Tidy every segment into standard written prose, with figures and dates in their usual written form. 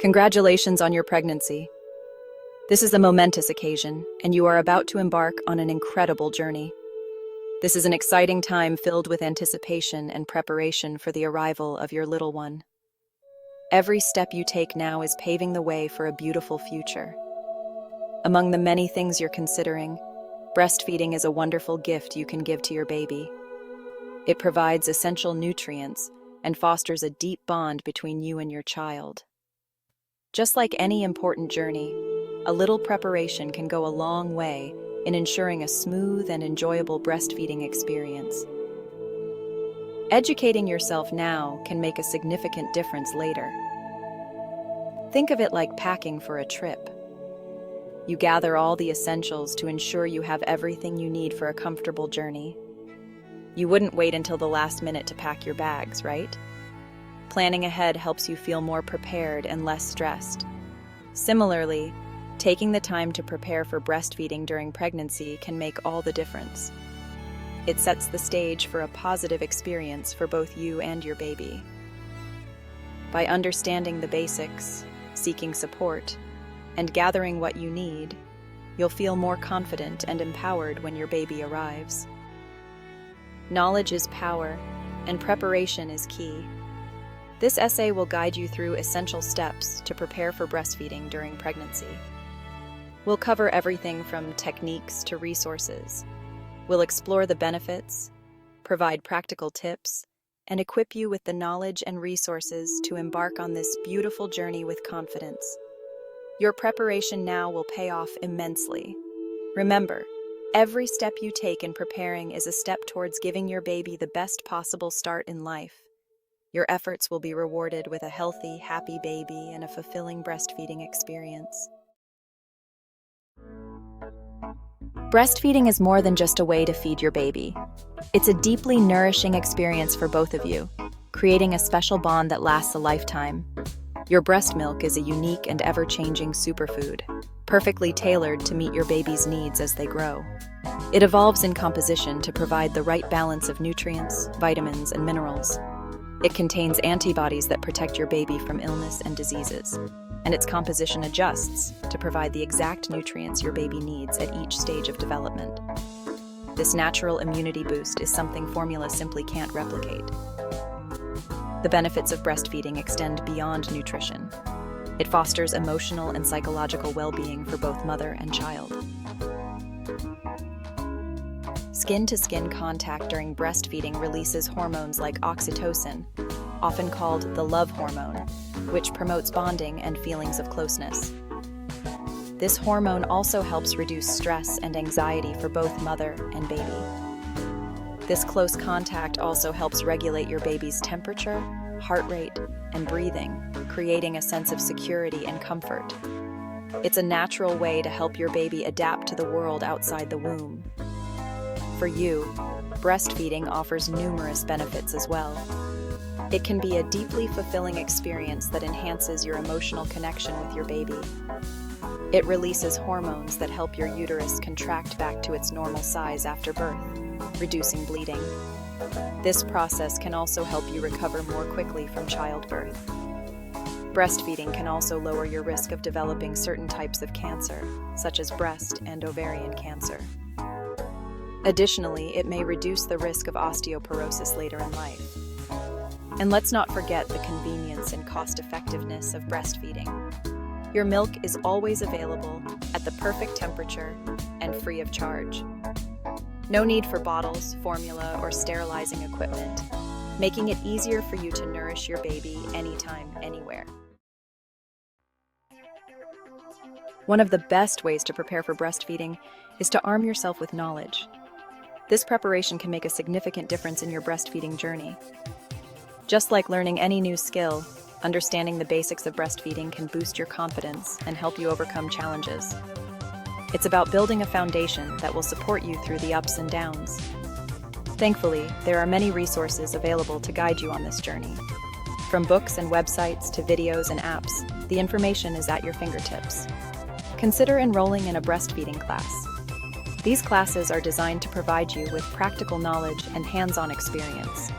Congratulations on your pregnancy. This is a momentous occasion, and you are about to embark on an incredible journey. This is an exciting time filled with anticipation and preparation for the arrival of your little one. Every step you take now is paving the way for a beautiful future. Among the many things you're considering, breastfeeding is a wonderful gift you can give to your baby. It provides essential nutrients and fosters a deep bond between you and your child. Just like any important journey, a little preparation can go a long way in ensuring a smooth and enjoyable breastfeeding experience. Educating yourself now can make a significant difference later. Think of it like packing for a trip. You gather all the essentials to ensure you have everything you need for a comfortable journey. You wouldn't wait until the last minute to pack your bags, right? Planning ahead helps you feel more prepared and less stressed. Similarly, taking the time to prepare for breastfeeding during pregnancy can make all the difference. It sets the stage for a positive experience for both you and your baby. By understanding the basics, seeking support, and gathering what you need, you'll feel more confident and empowered when your baby arrives. Knowledge is power, and preparation is key. This essay will guide you through essential steps to prepare for breastfeeding during pregnancy. We'll cover everything from techniques to resources. We'll explore the benefits, provide practical tips, and equip you with the knowledge and resources to embark on this beautiful journey with confidence. Your preparation now will pay off immensely. Remember, every step you take in preparing is a step towards giving your baby the best possible start in life. Your efforts will be rewarded with a healthy, happy baby and a fulfilling breastfeeding experience. Breastfeeding is more than just a way to feed your baby. It's a deeply nourishing experience for both of you, creating a special bond that lasts a lifetime. Your breast milk is a unique and ever-changing superfood, perfectly tailored to meet your baby's needs as they grow. It evolves in composition to provide the right balance of nutrients, vitamins, and minerals. It contains antibodies that protect your baby from illness and diseases, and its composition adjusts to provide the exact nutrients your baby needs at each stage of development. This natural immunity boost is something formula simply can't replicate. The benefits of breastfeeding extend beyond nutrition. It fosters emotional and psychological well-being for both mother and child. Skin-to-skin contact during breastfeeding releases hormones like oxytocin, often called the love hormone, which promotes bonding and feelings of closeness. This hormone also helps reduce stress and anxiety for both mother and baby. This close contact also helps regulate your baby's temperature, heart rate, and breathing, creating a sense of security and comfort. It's a natural way to help your baby adapt to the world outside the womb. For you, breastfeeding offers numerous benefits as well. It can be a deeply fulfilling experience that enhances your emotional connection with your baby. It releases hormones that help your uterus contract back to its normal size after birth, reducing bleeding. This process can also help you recover more quickly from childbirth. Breastfeeding can also lower your risk of developing certain types of cancer, such as breast and ovarian cancer. Additionally, it may reduce the risk of osteoporosis later in life. And let's not forget the convenience and cost-effectiveness of breastfeeding. Your milk is always available at the perfect temperature and free of charge. No need for bottles, formula, or sterilizing equipment, making it easier for you to nourish your baby anytime, anywhere. One of the best ways to prepare for breastfeeding is to arm yourself with knowledge. This preparation can make a significant difference in your breastfeeding journey. Just like learning any new skill, understanding the basics of breastfeeding can boost your confidence and help you overcome challenges. It's about building a foundation that will support you through the ups and downs. Thankfully, there are many resources available to guide you on this journey. From books and websites to videos and apps, the information is at your fingertips. Consider enrolling in a breastfeeding class. These classes are designed to provide you with practical knowledge and hands-on experience.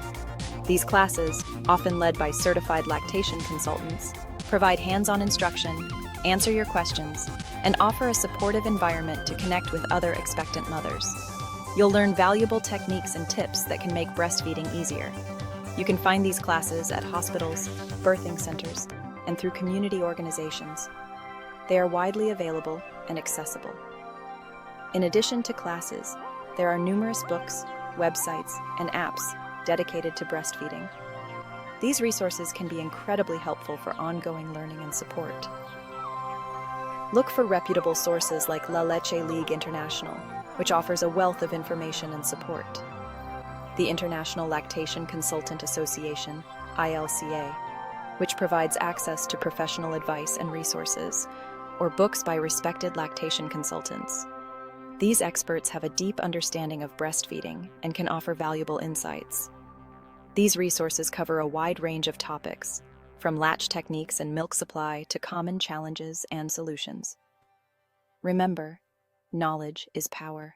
These classes, often led by certified lactation consultants, provide hands-on instruction, answer your questions, and offer a supportive environment to connect with other expectant mothers. You'll learn valuable techniques and tips that can make breastfeeding easier. You can find these classes at hospitals, birthing centers, and through community organizations. They are widely available and accessible. In addition to classes, there are numerous books, websites, and apps dedicated to breastfeeding. These resources can be incredibly helpful for ongoing learning and support. Look for reputable sources like La Leche League International, which offers a wealth of information and support. The International Lactation Consultant Association, ILCA, which provides access to professional advice and resources, or books by respected lactation consultants. These experts have a deep understanding of breastfeeding and can offer valuable insights. These resources cover a wide range of topics, from latch techniques and milk supply to common challenges and solutions. Remember, knowledge is power.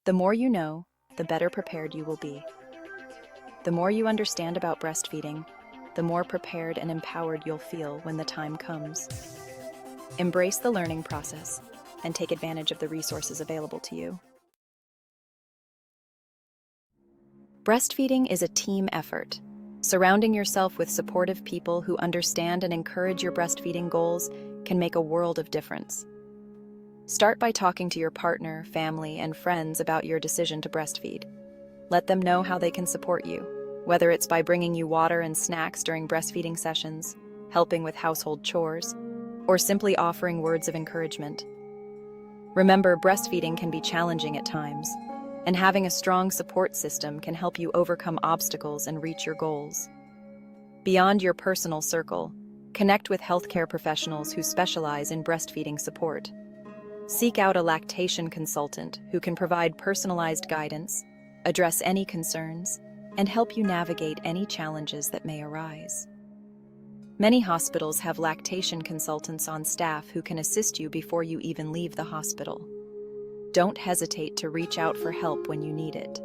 The more you know, the better prepared you will be. The more you understand about breastfeeding, the more prepared and empowered you'll feel when the time comes. Embrace the learning process and take advantage of the resources available to you. Breastfeeding is a team effort. Surrounding yourself with supportive people who understand and encourage your breastfeeding goals can make a world of difference. Start by talking to your partner, family, and friends about your decision to breastfeed. Let them know how they can support you, whether it's by bringing you water and snacks during breastfeeding sessions, helping with household chores, or simply offering words of encouragement. Remember, breastfeeding can be challenging at times, and having a strong support system can help you overcome obstacles and reach your goals. Beyond your personal circle, connect with healthcare professionals who specialize in breastfeeding support. Seek out a lactation consultant who can provide personalized guidance, address any concerns, and help you navigate any challenges that may arise. Many hospitals have lactation consultants on staff who can assist you before you even leave the hospital. Don't hesitate to reach out for help when you need it.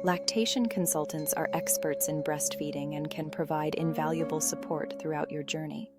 Lactation consultants are experts in breastfeeding and can provide invaluable support throughout your journey.